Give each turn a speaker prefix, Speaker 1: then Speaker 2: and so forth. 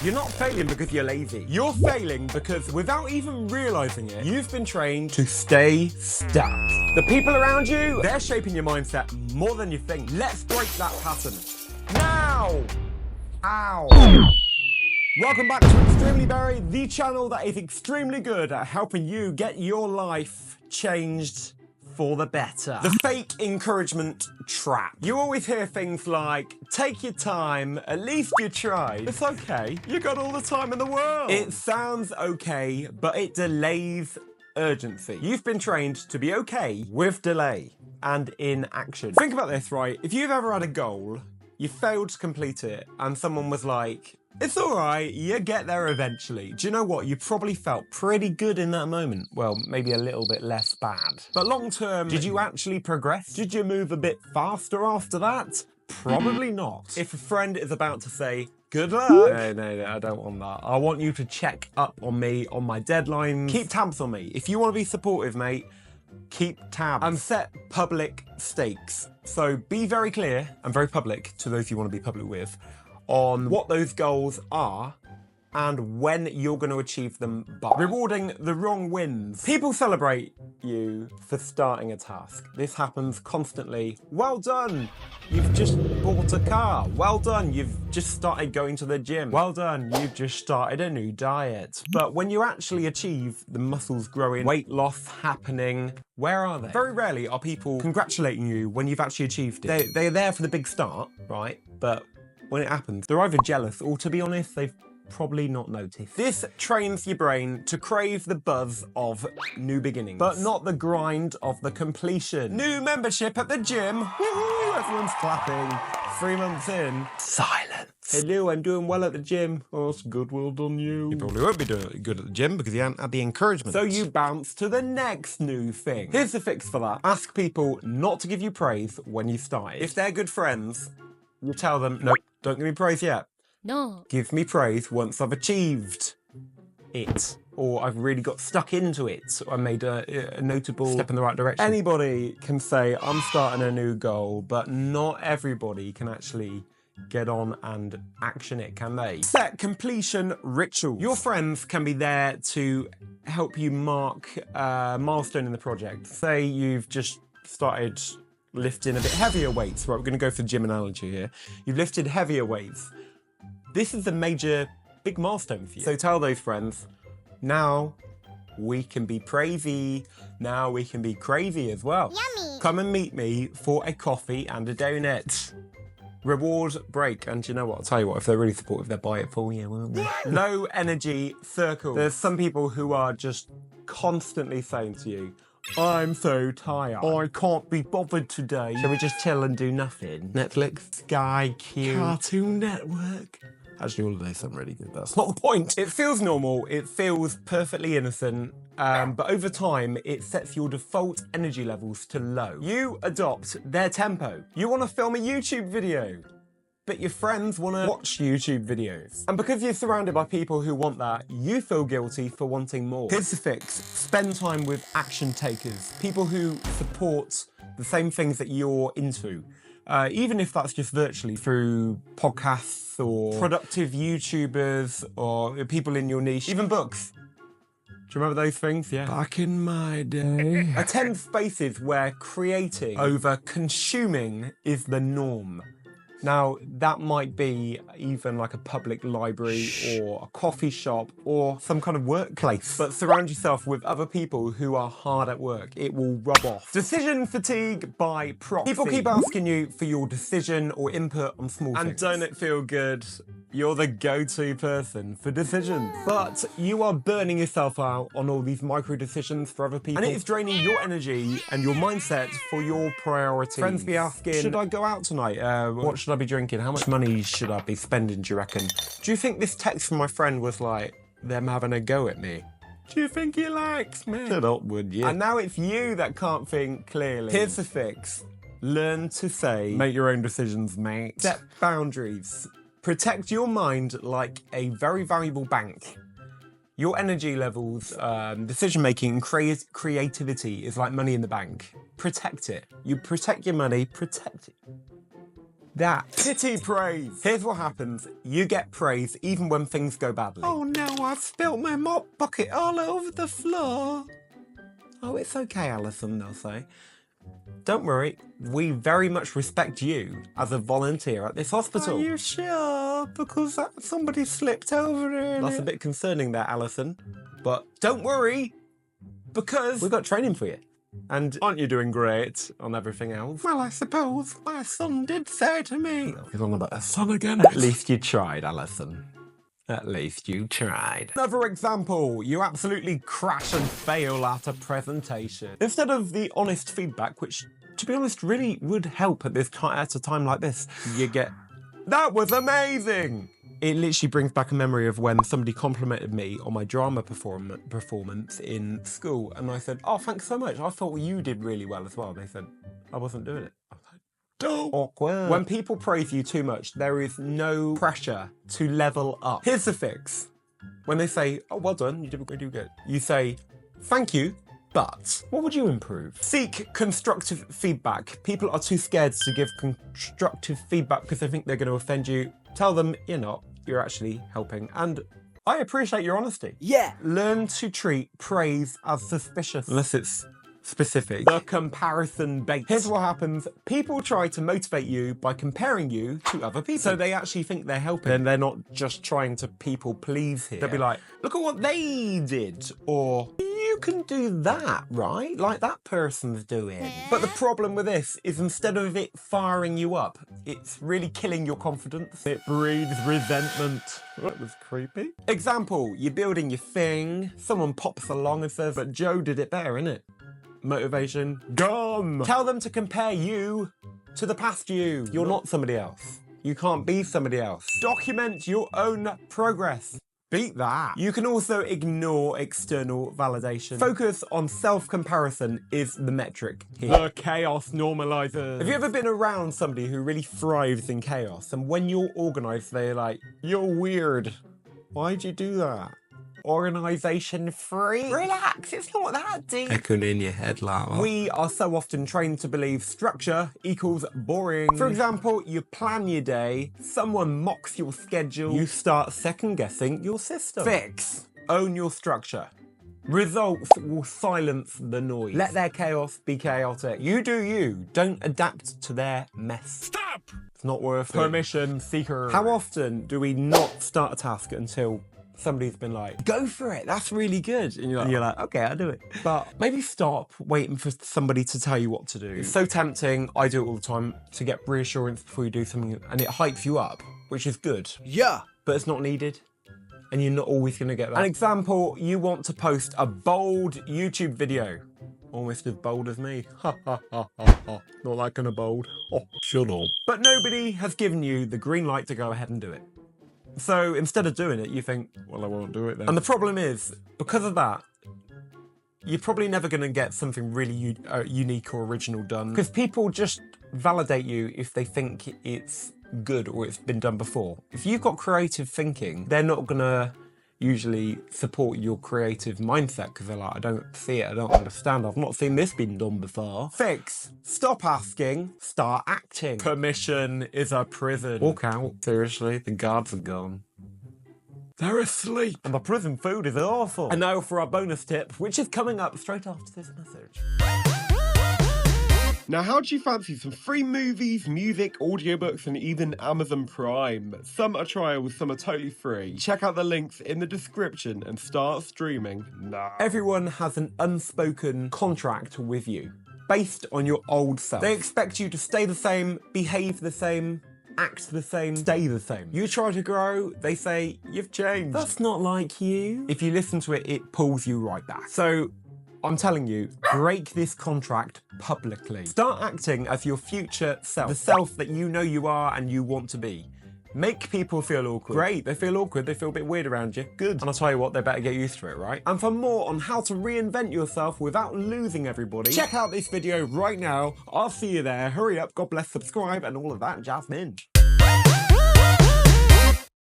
Speaker 1: You're not failing because you're lazy. You're failing because without even realizing it, you've been trained to stay stuck. The people around you, they're shaping your mindset more than you think. Let's break that pattern. Now! Ow! Welcome back to Extremely Berry, the channel that is extremely good at helping you get your life changed for the better. The fake encouragement trap. You always hear things like, take your time, at least you tried. It's okay, you got all the time in the world. It sounds okay, but it delays urgency. You've been trained to be okay with delay and inaction. Think about this, right? If you've ever had a goal, you failed to complete it, and someone was like, it's all right, you get there eventually. Do you know what? You probably felt pretty good in that moment. Well, maybe a little bit less bad. But long term, did you actually progress? Did you move a bit faster after that? Probably not. If a friend is about to say, good luck. No, I don't want that. I want you to check up on me, on my deadlines. Keep tabs on me. If you want to be supportive, mate, keep tabs. And set public stakes. So be very clear and very public to those you want to be public with on what those goals are and when you're going to achieve them by. Rewarding the wrong wins. People celebrate you for starting a task. This happens constantly. Well done, you've just bought a car. Well done, you've just started going to the gym. Well done, you've just started a new diet. But when you actually achieve the muscles growing, weight loss happening, where are they? Very rarely are people congratulating you when you've actually achieved it. They're there for the big start, right? But when it happens, they're either jealous or, to be honest, they've probably not noticed. This trains your brain to crave the buzz of new beginnings, but not the grind of the completion. New membership at the gym. Woohoo! Everyone's clapping. 3 months in, silence. Hello, I'm doing well at the gym. Oh, it's good, well done you. You probably won't be doing good at the gym because you haven't had the encouragement. So you bounce to the next new thing. Here's the fix for that. Ask people not to give you praise when you start. If they're good friends, you tell them, nope, don't give me praise yet.
Speaker 2: No.
Speaker 1: Give me praise once I've achieved it, or I've really got stuck into it, or I made a notable step in the right direction. Anybody can say, I'm starting a new goal, but not everybody can actually get on and action it, can they? Set completion rituals. Your friends can be there to help you mark a milestone in the project. Say you've just started lifting a bit heavier weights. Right, we're going to go for the gym analogy here. You've lifted heavier weights. This is a major, big milestone for you. So tell those friends, now we can be crazy. Now we can be crazy as well.
Speaker 2: Yummy.
Speaker 1: Come and meet me for a coffee and a donut. Reward break. And you know what? I'll tell you what, if they're really supportive, they'll buy it for you, won't they? Low energy circle. There's some people who are just constantly saying to you, I'm so tired. I can't be bothered today. Shall we just chill and do nothing? Netflix, Sky, Q, Cartoon Network. Actually, all of those sound really good. That's not the point. It feels normal. It feels perfectly innocent. But over time, it sets your default energy levels to low. You adopt their tempo. You want to film a YouTube video, but your friends want to watch YouTube videos. And because you're surrounded by people who want that, you feel guilty for wanting more. Here's the fix. Spend time with action takers, people who support the same things that you're into. Even if that's just virtually through podcasts or productive YouTubers or people in your niche, even books. Do you remember those things? Yeah. Back in my day. Attend spaces where creating over consuming is the norm. Now, that might be even like a public library or a coffee shop or some kind of workplace. But surround yourself with other people who are hard at work. It will rub off. Decision fatigue by proxy. People keep asking you for your decision or input on small things. And don't it feel good? You're the go-to person for decisions. But you are burning yourself out on all these micro decisions for other people. And it is draining your energy and your mindset for your priorities. Friends be asking, should I go out tonight? What should I be drinking? How much money should I be spending, do you reckon? Do you think this text from my friend was like them having a go at me? Do you think he likes me? Shut up, would you? And now it's you that can't think clearly. Here's the fix. Learn to say, make your own decisions, mate. Set boundaries. Protect your mind like a very valuable bank. Your energy levels, decision-making and creativity is like money in the bank. Protect it. You protect your money, protect it. that. Pity praise. Here's what happens. You get praise even when things go badly. Oh no, I've spilt my mop bucket all over the floor. Oh, it's okay, Alison, they'll say. Don't worry, we very much respect you as a volunteer at this hospital. Are you sure? Because somebody slipped over in That's a bit concerning there, Alison. But don't worry, because we've got training for you. And aren't you doing great on everything else? Well, I suppose my son did say to me. He's on about a son again. At least you tried, Alison. At least you tried. Another example, you absolutely crash and fail at a presentation. Instead of the honest feedback, which, to be honest, really would help at a time like this, you get, that was amazing! It literally brings back a memory of when somebody complimented me on my drama performance in school, and I said, oh, thanks so much. I thought you did really well as well. They said, I wasn't doing it. I was like, don't. Awkward. When people praise you too much, there is no pressure to level up. Here's the fix. When they say, oh, well done, you did good. You say, thank you, but what would you improve? Seek constructive feedback. People are too scared to give constructive feedback because they think they're going to offend you. Tell them you're not, you're actually helping. And I appreciate your honesty. Yeah. Learn to treat praise as suspicious. Unless it's specific. The comparison bait. Here's what happens. People try to motivate you by comparing you to other people. So they actually think they're helping. And they're not just trying to people please here. They'll be like, look at what they did. Or, you can do that, right? Like that person's doing. But the problem with this is instead of it firing you up, it's really killing your confidence. It breeds resentment. That was creepy. Example, you're building your thing. Someone pops along and says, but Joe did it better, innit? Motivation gone. Tell them to compare you to the past you. You're not somebody else. You can't be somebody else. Document your own progress. Beat that. You can also ignore external validation. Focus on self-comparison is the metric here. The chaos normalizer. Have you ever been around somebody who really thrives in chaos, and when you're organised, they're like, you're weird. Why'd you do that? Organisation free? Relax, it's not that deep. Echoing in your head like that. We are so often trained to believe structure equals boring. For example, you plan your day, someone mocks your schedule, you start second guessing your system. Fix. Own your structure. Results will silence the noise. Let their chaos be chaotic. You do you. Don't adapt to their mess. Stop! It's not worth it. Permission seeker. How often do we not start a task until somebody's been like, go for it, that's really good. And you're like, okay, I'll do it. But maybe stop waiting for somebody to tell you what to do. It's so tempting, I do it all the time, to get reassurance before you do something, and it hypes you up, which is good. Yeah. But it's not needed. And you're not always gonna get that. An example, you want to post a bold YouTube video. Almost as bold as me. Ha ha ha ha ha. Not that kind of bold. Oh, shut up. But nobody has given you the green light to go ahead and do it. So instead of doing it, you think, well, I won't do it then. And the problem is, because of that, you're probably never going to get something really unique or original done. Because people just validate you if they think it's good or it's been done before. If you've got creative thinking, they're not going to usually support your creative mindset because they're like, I don't see it, I don't understand, I've not seen this been done before. Fix. Stop asking, start acting. Permission is a prison. Walk out. Seriously, the guards are gone. They're asleep. And the prison food is awful. And now for our bonus tip, which is coming up straight after this message. Now, how do you fancy some free movies, music, audiobooks, and even Amazon Prime? Some are trials, some are totally free. Check out the links in the description and start streaming now. Everyone has an unspoken contract with you, based on your old self. They expect you to stay the same, behave the same, act the same, stay the same. You try to grow, they say, you've changed. That's not like you. If you listen to it, it pulls you right back. So, I'm telling you, break this contract publicly. Start acting as your future self, the self that you know you are and you want to be. Make people feel awkward. Great, they feel awkward, they feel a bit weird around you. Good. And I'll tell you what, they better get used to it, right? And for more on how to reinvent yourself without losing everybody, check out this video right now. I'll see you there. Hurry up, God bless, subscribe, and all of that, Jasmine.